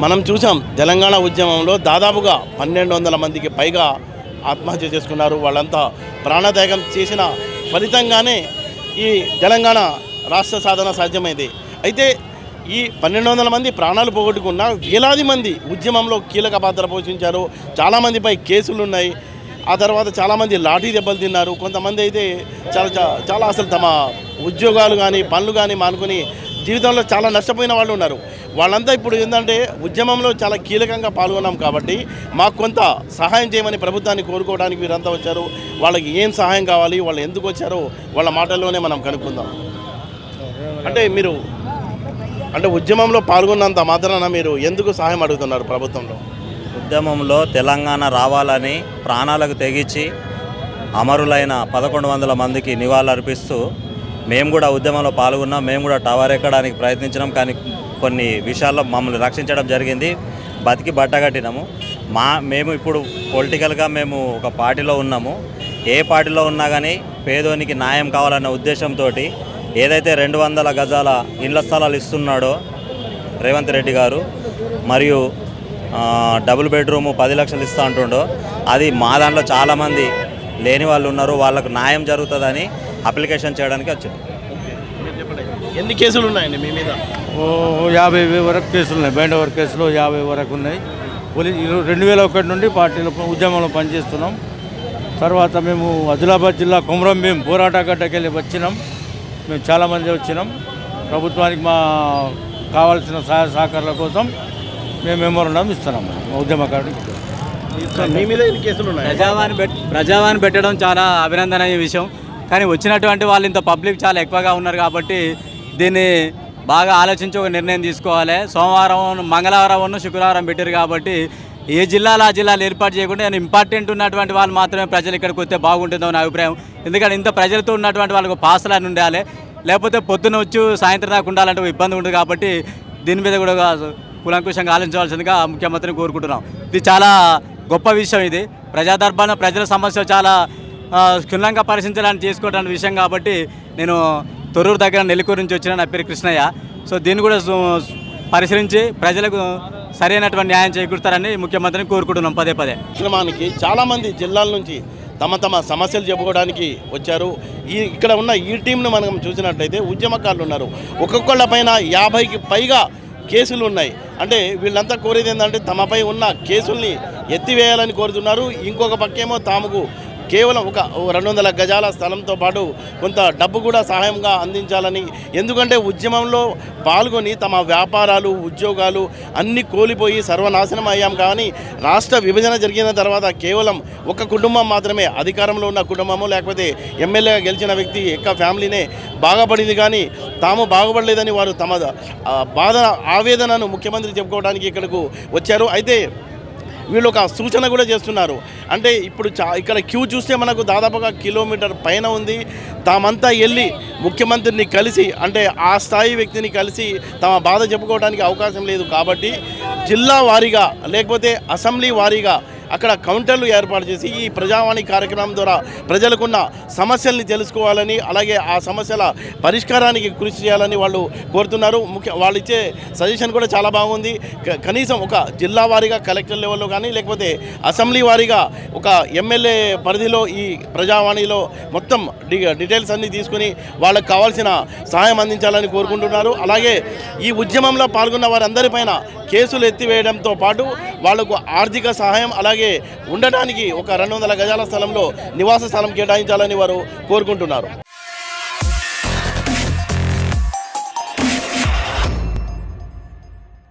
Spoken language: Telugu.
మనం చూసాం తెలంగాణ ఉద్యమంలో దాదాపుగా 1200 మందికి పైగా ఆత్మహత్య చేసుకున్నారు. వాళ్ళంతా ప్రాణత్యాగం చేసిన ఫలితంగానే ఈ తెలంగాణ రాష్ట్ర సాధన సాధ్యమైంది. అయితే ఈ 1200 మంది ప్రాణాలు పోగొట్టుకున్న వేలాది మంది ఉద్యమంలో కీలక పాత్ర పోషించారు. చాలామందిపై కేసులు ఉన్నాయి. ఆ తర్వాత చాలామంది లాఠీ దెబ్బలు తిన్నారు. కొంతమంది అయితే చాలా అసలు తమ ఉద్యోగాలు కానీ పనులు కానీ మానుకొని జీవితంలో చాలా నష్టపోయిన వాళ్ళు ఉన్నారు. వాళ్ళంతా ఇప్పుడు ఏంటంటే ఉద్యమంలో చాలా కీలకంగా పాల్గొన్నాం కాబట్టి మాకు కొంత సహాయం చేయమని ప్రభుత్వాన్ని కోరుకోవడానికి వీరంతా వచ్చారు. వాళ్ళకి ఏం సహాయం కావాలి, వాళ్ళు ఎందుకు వచ్చారో వాళ్ళ మాటల్లోనే మనం కనుక్కుందాం. అంటే ఉద్యమంలో పాల్గొన్నంత మాత్రాన మీరు ఎందుకు సహాయం అడుగుతున్నారు ప్రభుత్వంలో? ఉద్యమంలో తెలంగాణ రావాలని ప్రాణాలకు తెగించి అమరులైన 1100 మందికి నివాళులర్పిస్తూ మేము కూడా ఉద్యమంలో పాల్గొన్నాం. మేము కూడా టవర్ ఎక్కడానికి ప్రయత్నించినాం. కానీ కొన్ని విషయాల్లో మమ్మల్ని రక్షించడం జరిగింది. బతికి బట్టగట్టినాము. మేము ఇప్పుడు పొలిటికల్గా మేము ఒక పార్టీలో ఉన్నాము. ఏ పార్టీలో ఉన్నా కానీ పేదోనికి న్యాయం కావాలన్న ఉద్దేశంతో ఏదైతే 200 గజాల ఇళ్ల స్థలాలు ఇస్తున్నాడో రేవంత్ రెడ్డి గారు, మరియు డబుల్ బెడ్రూము 10 లక్షలు ఇస్తూ అంటుండో, అది మా దాంట్లో చాలామంది లేని వాళ్ళు ఉన్నారు. వాళ్ళకు న్యాయం జరుగుతుందని అప్లికేషన్ చేయడానికి వచ్చారు. ఎన్ని కేసులు ఉన్నాయండి మీ మీద? 50 వరకు కేసులు ఉన్నాయి. బెండవర్ కేసులో 50 వరకు ఉన్నాయి. 2001 నుండి పార్టీలో ఉద్యమంలో పనిచేస్తున్నాం. తర్వాత మేము ఆదిలాబాద్ జిల్లా కొమరం భీం పోరాట గడ్డకెళ్ళి వచ్చినాం. మేము చాలామంది వచ్చినాం. ప్రభుత్వానికి మా కావాల్సిన సహాయ సహకారాల కోసం మేము మెమోరాండం ఇస్తున్నాం ఉద్యమకారుడికి. మీ మీద ఎన్ని కేసులు ఉన్నాయి? ప్రజావాణి పెట్టడం చాలా అభినందనీయ విషయం. కానీ వచ్చినటువంటి వాళ్ళు ఇంత పబ్లిక్ చాలా ఎక్కువగా ఉన్నారు కాబట్టి దీన్ని బాగా ఆలోచించి ఒక నిర్ణయం తీసుకోవాలి. సోమవారం, మంగళవారం, శుక్రవారం పెట్టారు కాబట్టి ఏ జిల్లాలో ఆ జిల్లాలు ఏర్పాటు చేయకుండా ఇంపార్టెంట్ ఉన్నటువంటి వాళ్ళు మాత్రమే ప్రజలు ఇక్కడికి వస్తే బాగుంటుందో నా అభిప్రాయం. ఎందుకంటే ఇంత ప్రజలతో ఉన్నటువంటి వాళ్ళకు పాసలని ఉండాలి. లేకపోతే పొద్దున్న వచ్చి సాయంత్రం దాకా ఉండాలంటే ఇబ్బంది ఉంటుంది కాబట్టి దీని మీద కూడా కూలంకుషంగా ఆలోచించవలసిందిగా ముఖ్యమంత్రిని కోరుకుంటున్నాం. ఇది చాలా గొప్ప విషయం. ఇది ప్రజా దర్బార్లో ప్రజల సమస్య చాలా క్షుణ్ణంగా పరిశీలించడానికి చేసుకోవడానికి విషయం కాబట్టి నేను తొర్రూరు దగ్గర నెల్లికూరు నుంచి వచ్చిన నా పేరు కృష్ణయ్య. సో దీన్ని కూడా పరిశీలించి ప్రజలకు సరైనటువంటి న్యాయం చేకూరుతారని ముఖ్యమంత్రిని కోరుకుంటున్నాం పదే పదే. కార్యక్రమానికి చాలామంది జిల్లాల నుంచి తమ సమస్యలు చెప్పుకోవడానికి వచ్చారు. ఇక్కడ ఉన్న ఈ టీంను మనం చూసినట్లయితే ఉద్యమకారులు ఉన్నారు. ఒక్కొక్కళ్ళ పైన 50కి పైగా కేసులు ఉన్నాయి. అంటే వీళ్ళంతా కోరేది ఏంటంటే తమపై ఉన్న కేసుల్ని ఎత్తివేయాలని కోరుతున్నారు. ఇంకొక పక్కేమో తాముకు కేవలం ఒక 200 గజాల స్థలంతో పాటు కొంత డబ్బు కూడా సహాయంగా అందించాలని. ఎందుకంటే ఉద్యమంలో పాల్గొని తమ వ్యాపారాలు, ఉద్యోగాలు అన్నీ కోల్పోయి సర్వనాశనం అయ్యాం. కానీ రాష్ట్ర విభజన జరిగిన తర్వాత కేవలం ఒక కుటుంబం మాత్రమే, అధికారంలో ఉన్న కుటుంబము లేకపోతే ఎమ్మెల్యేగా గెలిచిన వ్యక్తి యొక్క ఫ్యామిలీనే బాగుపడింది. కానీ తాము బాగుపడలేదని వారు తమ బాధ, ఆవేదనను ముఖ్యమంత్రి చెప్పుకోవడానికి ఇక్కడకు వచ్చారు. అయితే వీళ్ళు ఒక సూచన కూడా చేస్తున్నారు. అంటే ఇప్పుడు ఇక్కడ క్యూ చూస్తే మనకు దాదాపుగా కిలోమీటర్ పైన ఉంది. తామంతా వెళ్ళి ముఖ్యమంత్రిని కలిసి, అంటే ఆ స్థాయి వ్యక్తిని కలిసి తమ బాధ చెప్పుకోవడానికి అవకాశం లేదు. కాబట్టి జిల్లా వారీగా లేకపోతే అసెంబ్లీ వారీగా అక్కడ కౌంటర్లు ఏర్పాటు చేసి ఈ ప్రజావాణి కార్యక్రమం ద్వారా ప్రజలకున్న సమస్యల్ని తెలుసుకోవాలని, అలాగే ఆ సమస్యల పరిష్కారానికి కృషి చేయాలని వాళ్ళు కోరుతున్నారు. వాళ్ళు ఇచ్చే సజెషన్ కూడా చాలా బాగుంది. కనీసం ఒక జిల్లా వారీగా కలెక్టర్ లెవెల్లో కానీ లేకపోతే అసెంబ్లీ వారీగా ఒక ఎమ్మెల్యే పరిధిలో ఈ ప్రజావాణిలో మొత్తం డీటెయిల్స్ అన్నీ తీసుకుని వాళ్ళకు కావాల్సిన సహాయం అందించాలని కోరుకుంటున్నారు. అలాగే ఈ ఉద్యమంలో పాల్గొన్న వారందరిపైన కేసులు ఎత్తివేయడంతో పాటు వాళ్లకు ఆర్థిక సహాయం, అలాగే ఉండడానికి ఒక 200 గజాల స్థలంలో నివాస స్థలం కేటాయించాలని వారు కోరుకుంటున్నారు.